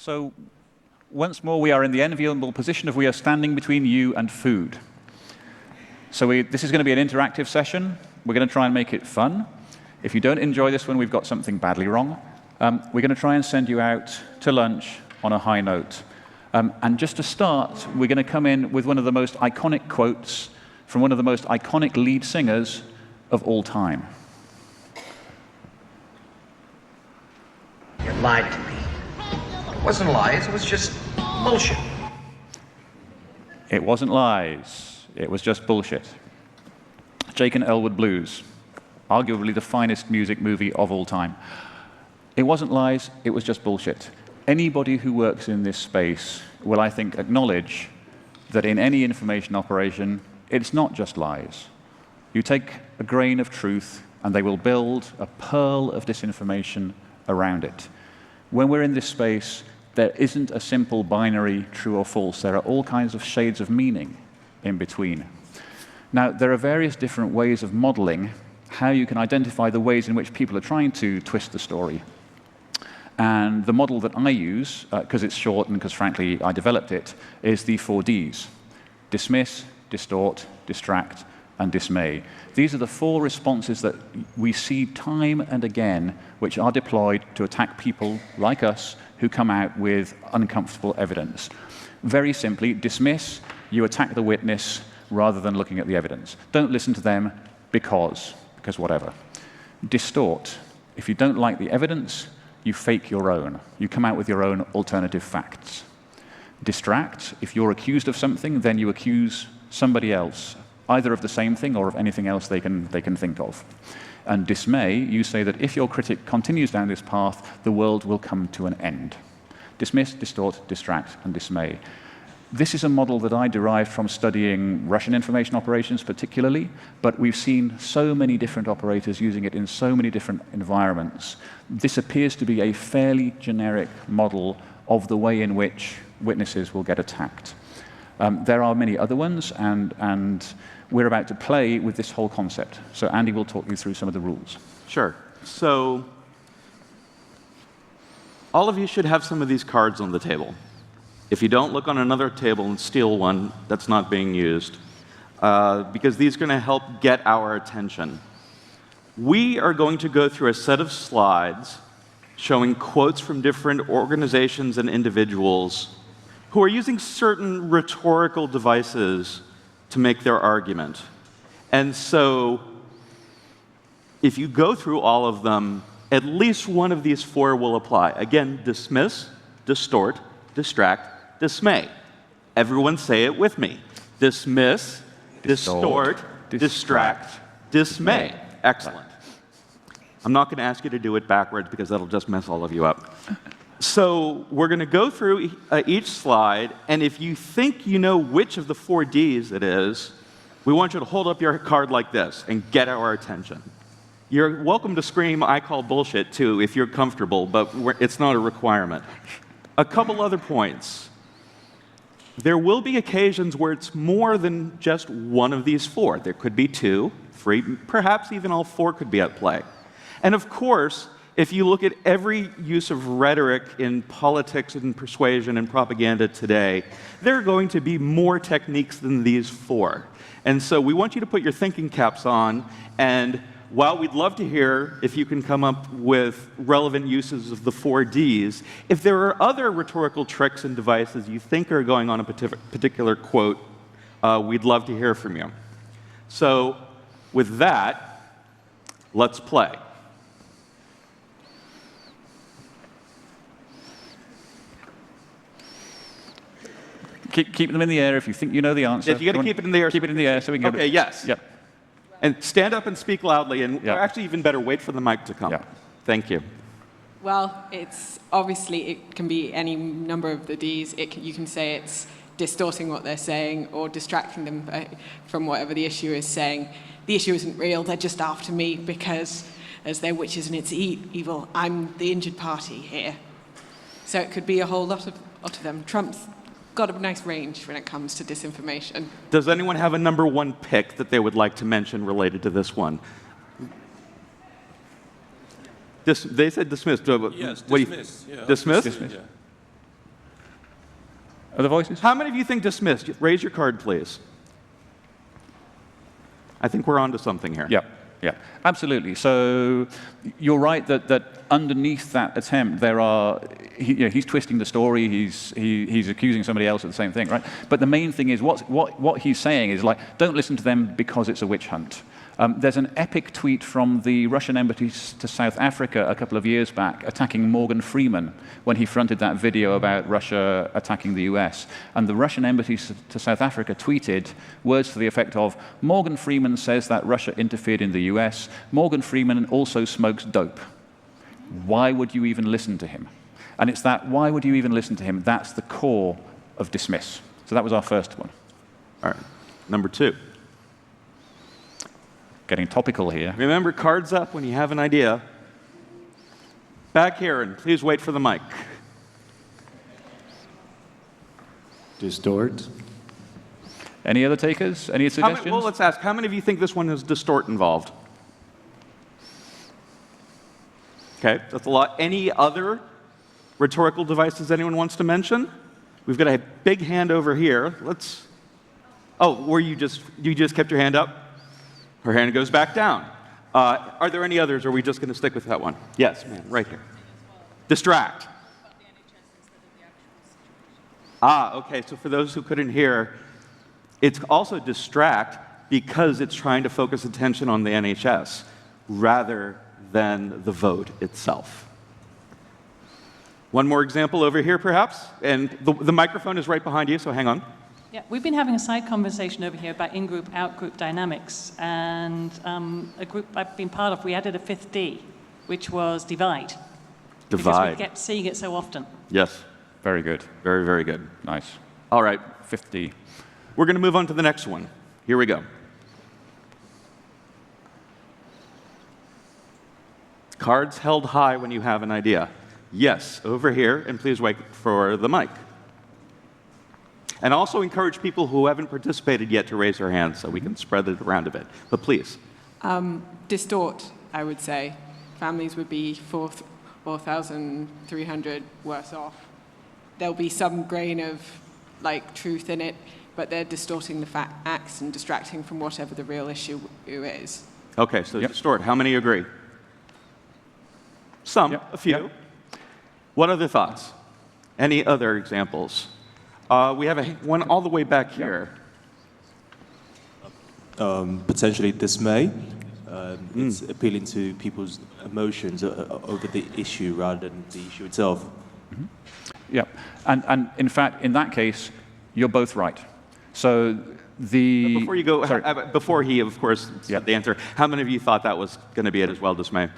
So once more, we are in the enviable position of we are standing between you and food. So this is going to be an interactive session. We're going to try and make it fun. If you don't enjoy this one, we've got something badly wrong. We're going to try and send you out to lunch on a high note. And just to start, we're going to come in with one of the most iconic quotes from one of the most iconic lead singers of all time. You lied to me. It wasn't lies, it was just bullshit. It wasn't lies. It was just bullshit. Jake and Elwood Blues, arguably the finest music movie of all time. It wasn't lies, it was just bullshit. Anybody who works in this space will, I think, acknowledge that in any information operation, it's not just lies. You take a grain of truth, and they will build a pearl of disinformation around it. When we're in this space, there isn't a simple binary true or false. There are all kinds of shades of meaning in between. Now, there are various different ways of modeling how you can identify the ways in which people are trying to twist the story. And the model that I use, because it's short and because, frankly, I developed it, is the 4 Ds: dismiss, distort, distract, and dismay. These are the 4 responses that we see time and again, which are deployed to attack people like us who come out with uncomfortable evidence. Very simply, dismiss, you attack the witness rather than looking at the evidence. Don't listen to them because whatever. Distort, if you don't like the evidence, you fake your own. You come out with your own alternative facts. Distract, if you're accused of something, then you accuse somebody else, either of the same thing or of anything else they can think of. And dismay, you say that if your critic continues down this path, the world will come to an end. Dismiss, distort, distract, and dismay. This is a model that I derived from studying Russian information operations particularly, but we've seen so many different operators using it in so many different environments. This appears to be a fairly generic model of the way in which witnesses will get attacked. There are many other ones, and we're about to play with this whole concept. So Andy will talk you through some of the rules. Sure. So all of you should have some of these cards on the table. If you don't, look on another table and steal one that's not being used, because these are going to help get our attention. We are going to go through a set of slides showing quotes from different organizations and individuals who are using certain rhetorical devices to make their argument. And so if you go through all of them, at least one of these 4 will apply. Again, dismiss, distort, distract, dismay. Everyone say it with me. Dismiss, distort, distract, dismay. Excellent. I'm not going to ask you to do it backwards because that'll just mess all of you up. So we're going to go through each slide, and if you think you know which of the 4 Ds it is, we want you to hold up your card like this and get our attention. You're welcome to scream, "I call bullshit," too, if you're comfortable, but it's not a requirement. A couple other points. There will be occasions where it's more than just one of these 4. There could be 2, 3, perhaps even all 4 could be at play. And of course, if you look at every use of rhetoric in politics and persuasion and propaganda today, there are going to be more techniques than these 4. And so we want you to put your thinking caps on, and while we'd love to hear if you can come up with relevant uses of the 4 Ds, if there are other rhetorical tricks and devices you think are going on a particular quote, we'd love to hear from you. So with that, let's play. Keep them in the air if you think you know the answer. If you got to keep it in the air. Keep it in the air so we can Okay, yes. Yep. And stand up and speak loudly, and Yep. actually even better, wait for the mic to come. Yep. Thank you. Well, it can be any number of the Ds. You can say it's distorting what they're saying or distracting them from whatever the issue is saying. The issue isn't real, they're just after me because as they're witches and it's evil, I'm the injured party here. So it could be a whole lot of them. Trump's got a nice range when it comes to disinformation. Does anyone have a number 1 pick that they would like to mention related to this one? They said dismiss. Yes, dismiss. Yeah. Dismiss? Yeah. Other voices? How many of you think dismissed? Raise your card, please. I think we're onto something here. Yeah, yeah, absolutely. So you're right that underneath that attempt, there are, he's twisting the story, he's accusing somebody else of the same thing, right? But the main thing is what he's saying is, like, don't listen to them because it's a witch hunt. There's an epic tweet from the Russian embassy to South Africa a couple of years back attacking Morgan Freeman when he fronted that video about Russia attacking the US. And the Russian embassy to South Africa tweeted words to the effect of, Morgan Freeman says that Russia interfered in the US. Morgan Freeman also smokes dope. Why would you even listen to him? And it's that, why would you even listen to him? That's the core of dismiss. So that was our first one. All right. Number 2. Getting topical here. Remember, cards up when you have an idea. Back here, and please wait for the mic. Distort. Any other takers? Any suggestions? Well, let's ask, how many of you think this one has distort involved? Okay, that's a lot. Any other rhetorical devices anyone wants to mention? We've got a big hand over here. Let's. Oh, you just kept your hand up? Her hand goes back down. Are there any others, or are we just going to stick with that one? Yes, man, right here. Distract. Okay, so for those who couldn't hear, it's also distract because it's trying to focus attention on the NHS rather than the vote itself. One more example over here, perhaps, and the microphone is right behind you, so hang on. Yeah, we've been having a side conversation over here about in-group, out-group dynamics, and a group I've been part of, we added a 5th D, which was divide. Because we kept seeing it so often. Yes. Very good. Very, very good. Nice. All right. 50. We're going to move on to the next one. Here we go. Cards held high when you have an idea. Yes, over here, and please wait for the mic. And also encourage people who haven't participated yet to raise their hands so we can spread it around a bit. But please. Distort, I would say. Families would be 4,300 worse off. There'll be some grain of truth in it, but they're distorting the facts and distracting from whatever the real issue is. Okay, so Yep. distort. How many agree? Some, Yep. a few. Yep. What other thoughts? Any other examples? We have one all the way back here. Potentially dismay. It's appealing to people's emotions over the issue rather than the issue itself. Mm-hmm. Yeah, and in fact, in that case, you're both right. So the... Before you go, sorry. before he, of course, said Yep. the answer, how many of you thought that was going to be it as well, dismay?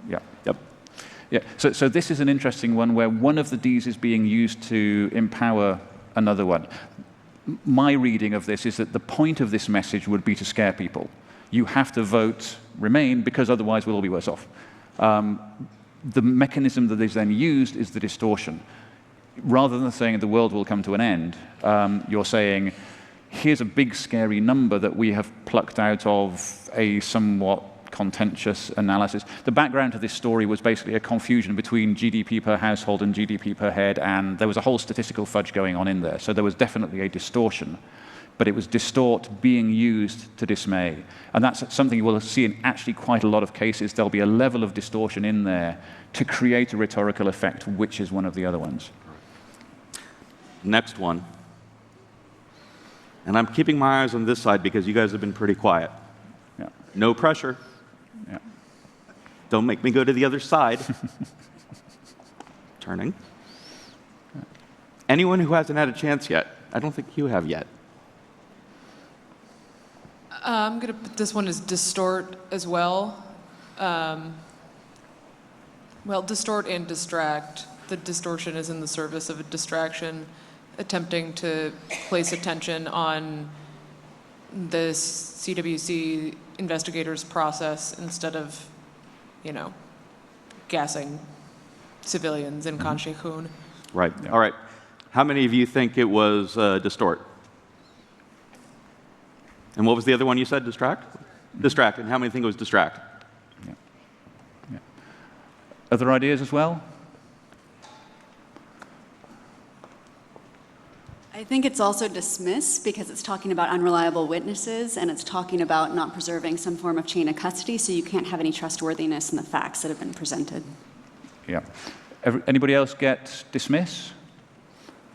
Yeah. Yep. Yeah. So this is an interesting one where one of the Ds is being used to empower another one. My reading of this is that the point of this message would be to scare people. You have to vote Remain because otherwise we'll all be worse off. The mechanism that is then used is the distortion. Rather than saying the world will come to an end, you're saying, here's a big scary number that we have plucked out of a somewhat contentious analysis. The background to this story was basically a confusion between GDP per household and GDP per head, and there was a whole statistical fudge going on in there. So there was definitely a distortion, but it was distort being used to dismay. And that's something you will see in actually quite a lot of cases. There'll be a level of distortion in there to create a rhetorical effect, which is one of the other ones. Next one. And I'm keeping my eyes on this side because you guys have been pretty quiet. Yeah. No pressure. Yeah. Don't make me go to the other side. Turning. Anyone who hasn't had a chance yet? I don't think you have yet. I'm going to put this one as distort as well. Well, distort and distract. The distortion is in the service of a distraction, attempting to place attention on this CWC investigators' process instead of, gassing civilians in Kanshikun. Right. Yeah. All right. How many of you think it was distort? And what was the other one you said? Distract? Distract. And how many think it was distract? Yeah. Yeah. Other ideas as well? I think it's also dismiss because it's talking about unreliable witnesses and it's talking about not preserving some form of chain of custody, so you can't have any trustworthiness in the facts that have been presented. Yeah. Anybody else get dismiss?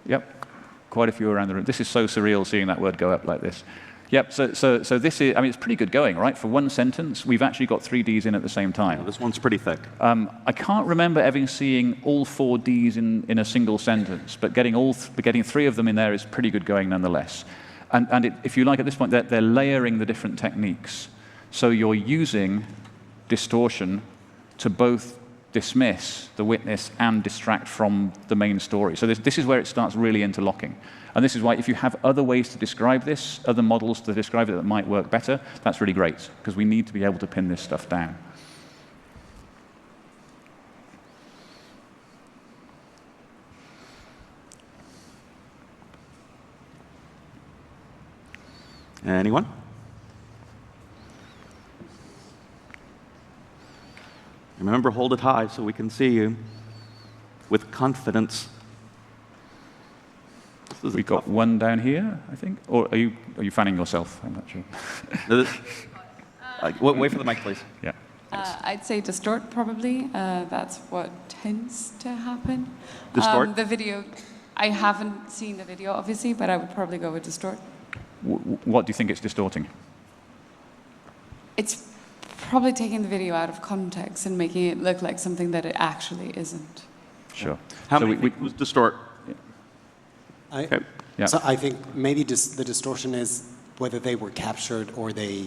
Yep. Quite a few around the room. This is so surreal seeing that word go up like this. Yep, so this is, I mean, it's pretty good going, right? For one sentence, we've actually got 3 Ds in at the same time. Yeah, this one's pretty thick. I can't remember ever seeing all 4 Ds in a single sentence, but getting 3 of them in there is pretty good going nonetheless. And if you like, at this point, they're layering the different techniques. So you're using distortion to both dismiss the witness and distract from the main story. So this is where it starts really interlocking. And this is why if you have other ways to describe this, other models to describe it that might work better, that's really great, because we need to be able to pin this stuff down. Anyone? Remember, hold it high so we can see you with confidence. We've got one down here, I think. Or are you fanning yourself? I'm not sure. Wait for the mic, please. Yeah. I'd say distort, probably. That's what tends to happen. Distort? The video, I haven't seen the video, obviously, but I would probably go with distort. What do you think it's distorting? It's probably taking the video out of context and making it look like something that it actually isn't. Sure. How many think it was distort? Okay. Yeah. So I think maybe the distortion is whether they were captured or they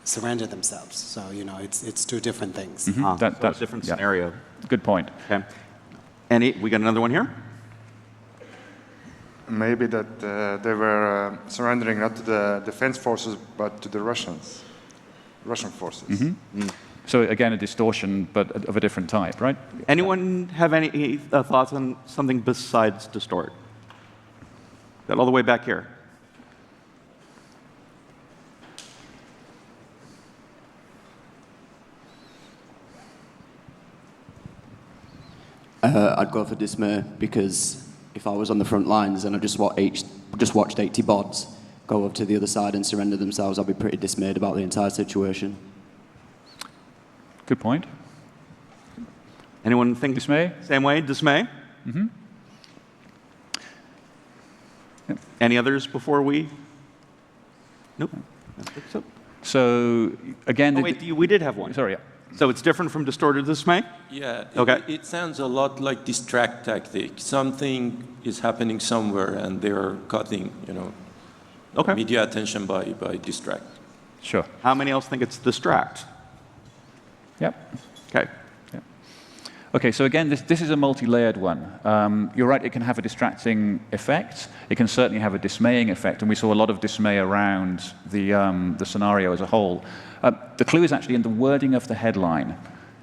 surrendered themselves. So, you know, it's 2 different things. Mm-hmm. That's a different scenario. Good point. Okay. We got another one here? Maybe that they were surrendering not to the defense forces, but to the Russian forces. Mm-hmm. So again, a distortion, but of a different type, right? Anyone have any thoughts on something besides distort? That all the way back here. I'd go for dismay because if I was on the front lines and I just watched 80 bods go over to the other side and surrender themselves, I'd be pretty dismayed about the entire situation. Good point. Anyone think dismay? Same way, dismay? Mm-hmm. Yep. Any others before we? Nope. I don't think so. So again, wait, we did have one. Sorry. Yeah. So it's different from distorted dismay? Yeah. Okay. It sounds a lot like distract tactic. Something is happening somewhere, and they're cutting, media attention by distract. Sure. How many else think it's distract? Yep. Okay. Yep. Okay, so again, this is a multi-layered one. You're right, it can have a distracting effect. It can certainly have a dismaying effect, and we saw a lot of dismay around the scenario as a whole. The clue is actually in the wording of the headline,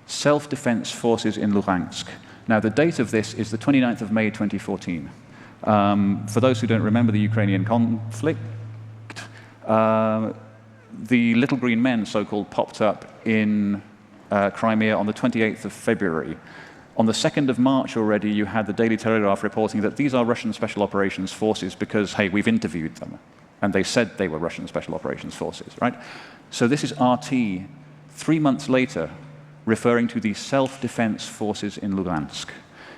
Self-Defense Forces in Luhansk. Now, the date of this is the 29th of May, 2014. For those who don't remember the Ukrainian conflict, the Little Green Men, so-called, popped up in Crimea on the 28th of February. On the 2nd of March already, you had the Daily Telegraph reporting that these are Russian Special Operations Forces because, hey, we've interviewed them. And they said they were Russian Special Operations Forces, right? So this is RT, 3 months later, referring to the Self-Defense Forces in Luhansk.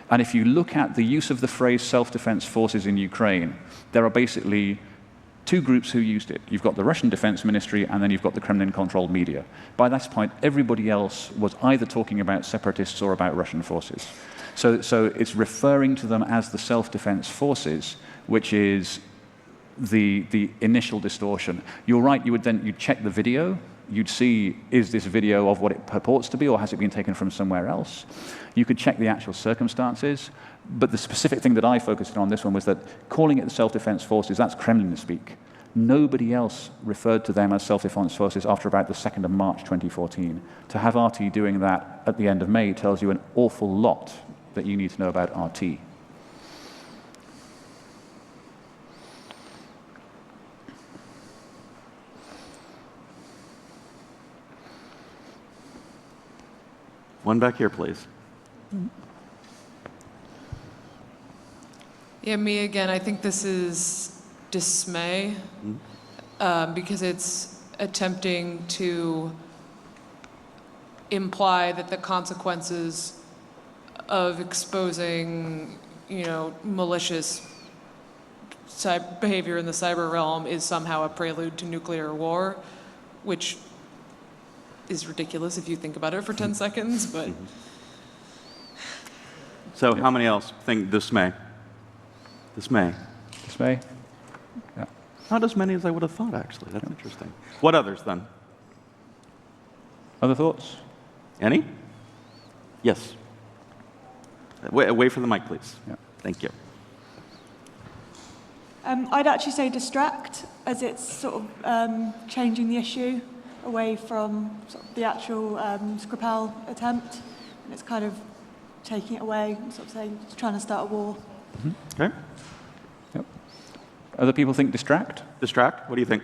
And if you look at the use of the phrase Self-Defense Forces in Ukraine, there are basically 2 groups who used it. You've got the Russian Defense Ministry, and then you've got the Kremlin-controlled media. By that point, everybody else was either talking about separatists or about Russian forces. So it's referring to them as the Self-Defense Forces, which is the initial distortion. You're right, you'd check the video. You'd see, is this video of what it purports to be, or has it been taken from somewhere else? You could check the actual circumstances. But the specific thing that I focused on this one was that calling it the self-defense forces, that's Kremlin speak. Nobody else referred to them as self-defense forces after about the 2nd of March 2014. To have RT doing that at the end of May tells you an awful lot that you need to know about RT. One back here, please. Yeah, me again. I think this is dismay because it's attempting to imply that the consequences of exposing, malicious behavior in the cyber realm is somehow a prelude to nuclear war, which is ridiculous if you think about it for 10 seconds, but... So how many else think dismay? Dismay. Dismay? Yeah. Not as many as I would have thought, actually. That's interesting. What others, then? Other thoughts? Any? Yes. Wait for the mic, please. Yeah. Thank you. I'd actually say distract, as it's sort of changing the issue away from sort of the actual Skripal attempt, and it's kind of taking it away, sort of saying, trying to start a war. Okay. Yep. Other people think distract? Distract? What do you think?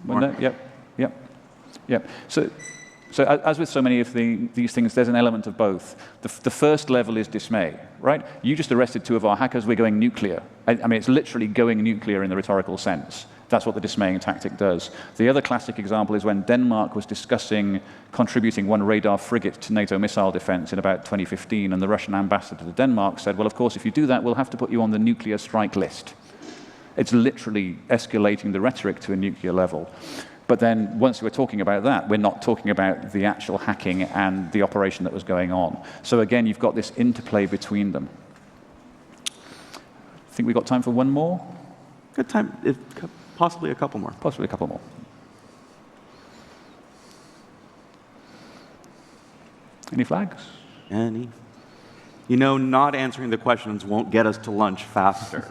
No, yep. So as with so many of these things, there's an element of both. The first level is dismay, right? You just arrested 2 of our hackers, we're going nuclear. I mean, it's literally going nuclear in the rhetorical sense. That's what the dismaying tactic does. The other classic example is when Denmark was discussing contributing 1 radar frigate to NATO missile defense in about 2015, and the Russian ambassador to Denmark said, well, of course, if you do that, we'll have to put you on the nuclear strike list. It's literally escalating the rhetoric to a nuclear level. But then once we're talking about that, we're not talking about the actual hacking and the operation that was going on. So again, you've got this interplay between them. I think we've got time for one more. Good time. Possibly a couple more. Possibly a couple more. Any flags? Any? Not answering the questions won't get us to lunch faster.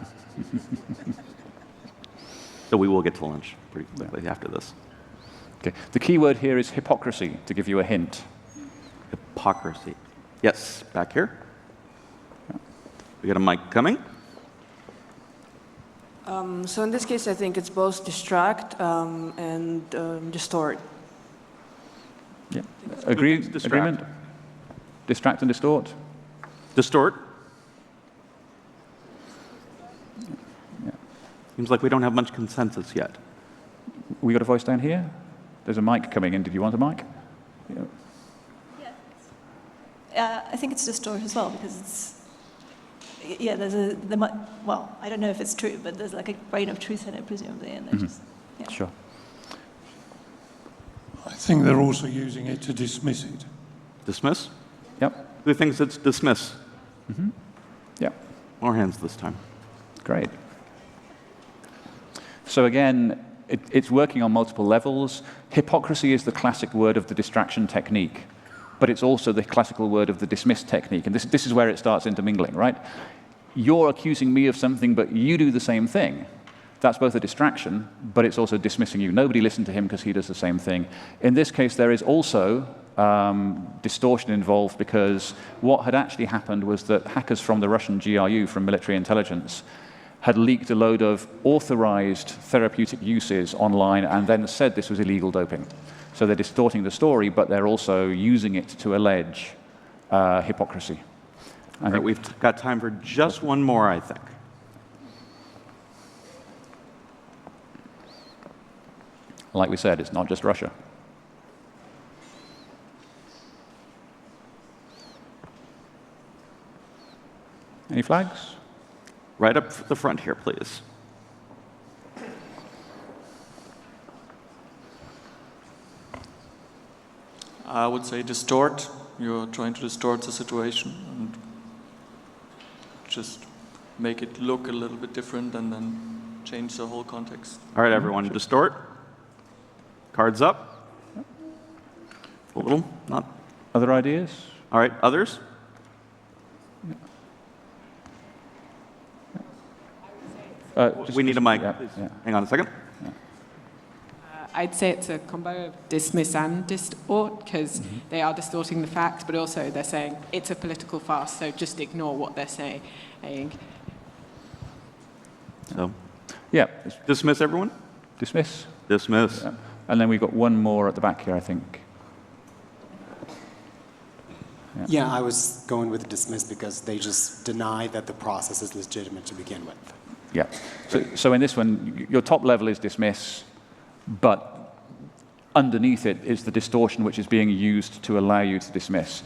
So we will get to lunch pretty quickly after this. Okay. The key word here is hypocrisy, to give you a hint. Hypocrisy. Yes, back here. We got a mic coming. So in this case, I think it's both distract and distort. Yeah. Agreement? Distract and distort? Distort? Yeah. Seems like we don't have much consensus yet. We got a voice down here? There's a mic coming in. Did you want a mic? Yeah. I think it's distort as well, because it's... Yeah, well, I don't know if it's true, but there's like a grain of truth in it, presumably, and they're just... Yeah. Sure. I think they're also using it to dismiss it. Dismiss? Yep. Who thinks it's dismiss? Yep. More hands this time. Great. So again, it's working on multiple levels. Hypocrisy is the classic word of the distraction technique, but it's also the classical word of the dismiss technique. And this is where it starts intermingling, right? You're accusing me of something, but you do the same thing. That's both a distraction, but it's also dismissing you. Nobody listened to him because he does the same thing. In this case, there is also distortion involved, because what had actually happened was that hackers from the Russian GRU, from military intelligence, had leaked a load of authorized therapeutic uses online and then said this was illegal doping. So they're distorting the story, but they're also using it to allege hypocrisy. All right, we've got time for just one more, I think. Like we said, it's not just Russia. Any flags? Right up the front here, please. I would say distort. You're trying to distort the situation and just make it look a little bit different and then change the whole context. All right, everyone, distort. Cards up. A little, not. Other ideas? All right, others? We need a mic. Hang on a second. I'd say it's a combo of dismiss and distort, because they are distorting the fact, but also they're saying it's a political farce, so just ignore what they're saying. So, yeah. Dismiss everyone? Dismiss. Dismiss. Yeah. And then we've got one more at the back here, I think. Yeah, I was going with dismiss because they just deny that the process is legitimate to begin with. Yeah. So in this one, your top level is dismiss, but underneath it is the distortion which is being used to allow you to dismiss.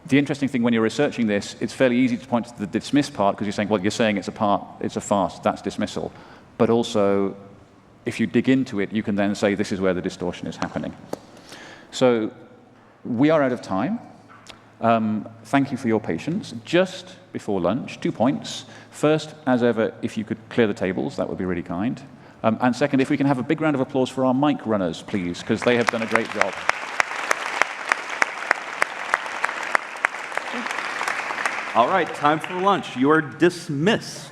The interesting thing when you're researching this, it's fairly easy to point to the dismiss part because you're saying, well, you're saying it's a farce, that's dismissal. But also, if you dig into it, you can then say this is where the distortion is happening. So we are out of time. Thank you for your patience. Just before lunch, 2 points. First, as ever, if you could clear the tables, that would be really kind. And second, if we can have a big round of applause for our mic runners, please, because they have done a great job. All right, time for lunch. You are dismissed.